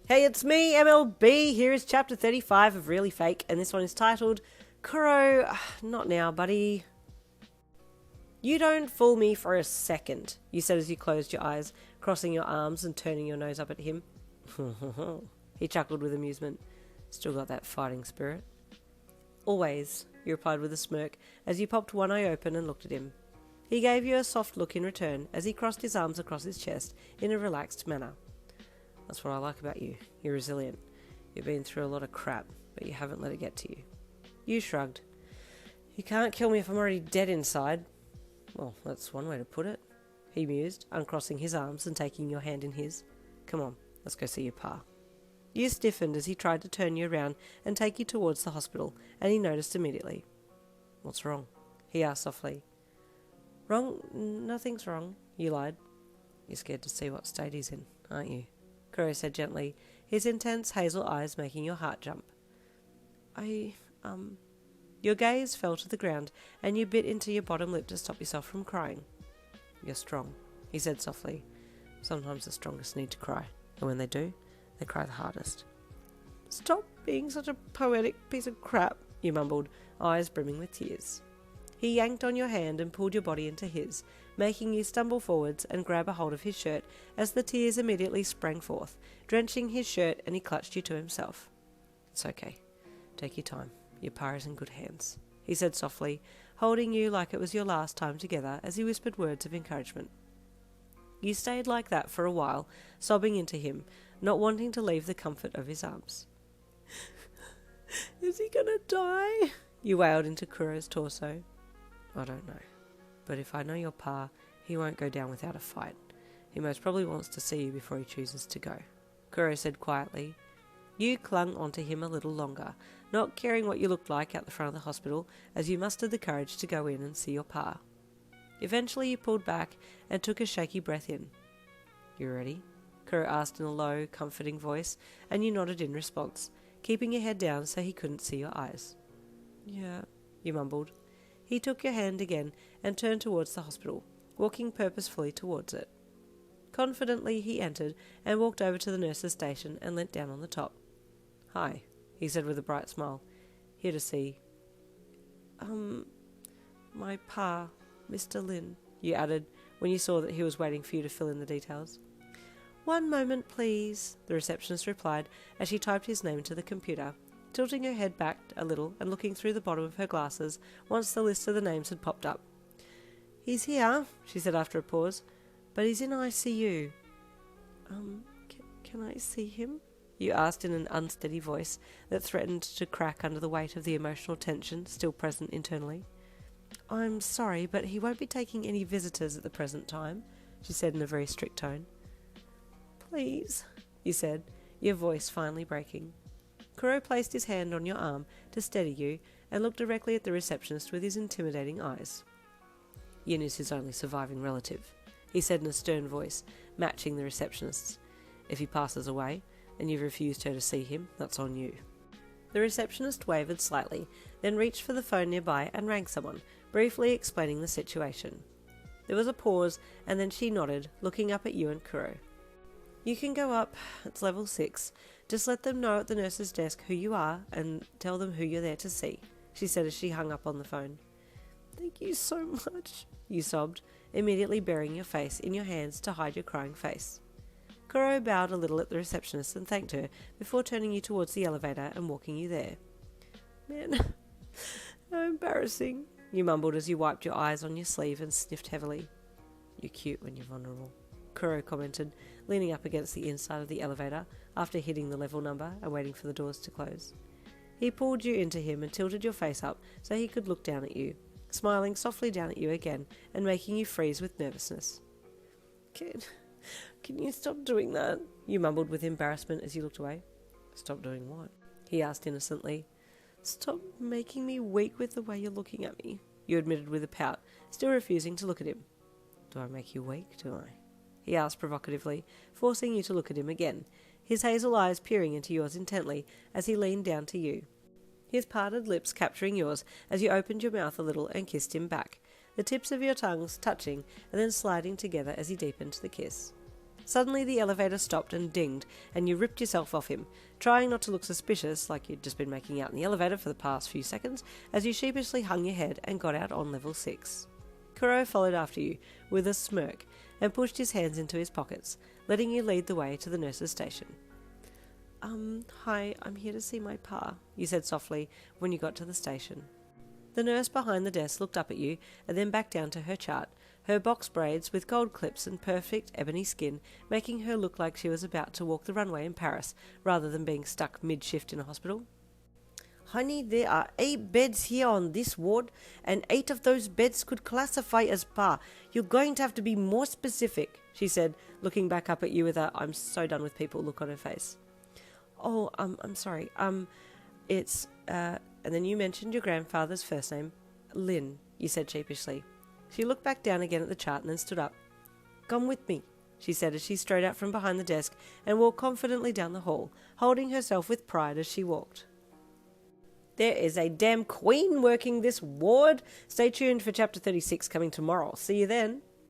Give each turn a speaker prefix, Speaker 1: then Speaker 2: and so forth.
Speaker 1: Hey, it's me, MLB. Here is chapter 35 of Really Fake, and this one is titled, Kuroo, not now, buddy. You don't fool me for a second, you said as you closed your eyes, crossing your arms and turning your nose up at him. He chuckled with amusement. Still got that fighting spirit. Always, you replied with a smirk as you popped one eye open and looked at him. He gave you a soft look in return as he crossed his arms across his chest in a relaxed manner. That's what I like about you. You're resilient. You've been through a lot of crap, but you haven't let it get to you. You shrugged. You can't kill me if I'm already dead inside. Well, that's one way to put it, he mused, uncrossing his arms and taking your hand in his. Come on, let's go see your pa. You stiffened as he tried to turn you around and take you towards the hospital, and he noticed immediately. What's wrong? He asked softly. Wrong? Nothing's wrong, you lied. You're scared to see what state he's in, aren't you? Kuroo said gently, his intense hazel eyes making your heart jump. Your gaze fell to the ground, and you bit into your bottom lip to stop yourself from crying. You're strong, he said softly. Sometimes the strongest need to cry, and when they do, they cry the hardest. Stop being such a poetic piece of crap, you mumbled, eyes brimming with tears. He yanked on your hand and pulled your body into his, making you stumble forwards and grab a hold of his shirt as the tears immediately sprang forth, drenching his shirt, and he clutched you to himself. It's okay. Take your time. Your pa is in good hands, he said softly, holding you like it was your last time together as he whispered words of encouragement. You stayed like that for a while, sobbing into him, not wanting to leave the comfort of his arms. Is he gonna die? You wailed into Kuroo's torso. I don't know, but if I know your pa, he won't go down without a fight. He most probably wants to see you before he chooses to go, Kuroo said quietly. You clung onto him a little longer, not caring what you looked like out the front of the hospital as you mustered the courage to go in and see your pa. Eventually you pulled back and took a shaky breath in. You ready? Kuroo asked in a low, comforting voice, and you nodded in response, keeping your head down so he couldn't see your eyes. Yeah, you mumbled. He took your hand again and turned towards the hospital, walking purposefully towards it. Confidently he entered and walked over to the nurse's station and leant down on the top. Hi, he said with a bright smile. Here to see... my pa, Mr. Lin, you added, when you saw that he was waiting for you to fill in the details. One moment, please, the receptionist replied as she typed his name into the computer, tilting her head back a little and looking through the bottom of her glasses once the list of the names had popped up. He's here, she said after a pause, but he's in ICU. Can I see him? You asked in an unsteady voice that threatened to crack under the weight of the emotional tension still present internally. I'm sorry, but he won't be taking any visitors at the present time, she said in a very strict tone. Please, you said, your voice finally breaking. Kuroo placed his hand on your arm to steady you and looked directly at the receptionist with his intimidating eyes. Yin is his only surviving relative, he said in a stern voice, matching the receptionist's. If he passes away, and you've refused her to see him, that's on you. The receptionist wavered slightly, then reached for the phone nearby and rang someone, briefly explaining the situation. There was a pause, and then she nodded, looking up at you and Kuroo. You can go up, it's level 6. Just let them know at the nurse's desk who you are and tell them who you're there to see, she said as she hung up on the phone. Thank you so much, you sobbed, immediately burying your face in your hands to hide your crying face. Kuroo bowed a little at the receptionist and thanked her before turning you towards the elevator and walking you there. Man, how embarrassing, you mumbled as you wiped your eyes on your sleeve and sniffed heavily. You're cute when you're vulnerable, Kuroo commented, leaning up against the inside of the elevator after hitting the level number and waiting for the doors to close. He pulled you into him and tilted your face up so he could look down at you, smiling softly down at you again and making you freeze with nervousness. Can you stop doing that? You mumbled with embarrassment as you looked away. Stop doing what? He asked innocently. Stop making me weak with the way you're looking at me, you admitted with a pout, still refusing to look at him. Do I make you weak, do I? He asked provocatively, forcing you to look at him again, his hazel eyes peering into yours intently as he leaned down to you. His parted lips capturing yours as you opened your mouth a little and kissed him back, the tips of your tongues touching and then sliding together as he deepened the kiss. Suddenly the elevator stopped and dinged, and you ripped yourself off him, trying not to look suspicious like you'd just been making out in the elevator for the past few seconds, as you sheepishly hung your head and got out on level 6. Kuroo followed after you, with a smirk, and pushed his hands into his pockets, letting you lead the way to the nurse's station. Hi, I'm here to see my pa, you said softly when you got to the station. The nurse behind the desk looked up at you and then back down to her chart, her box braids with gold clips and perfect ebony skin making her look like she was about to walk the runway in Paris rather than being stuck mid-shift in a hospital. Honey, there are 8 beds here on this ward, and 8 of those beds could classify as pa. You're going to have to be more specific, she said, looking back up at you with a "I'm so done with people" look on her face. Oh, I'm sorry. And then you mentioned your grandfather's first name, Lin, you said sheepishly. She looked back down again at the chart and then stood up. Come with me, she said as she strode out from behind the desk and walked confidently down the hall, holding herself with pride as she walked. There is a damn queen working this ward. Stay tuned for chapter 36 coming tomorrow. See you then.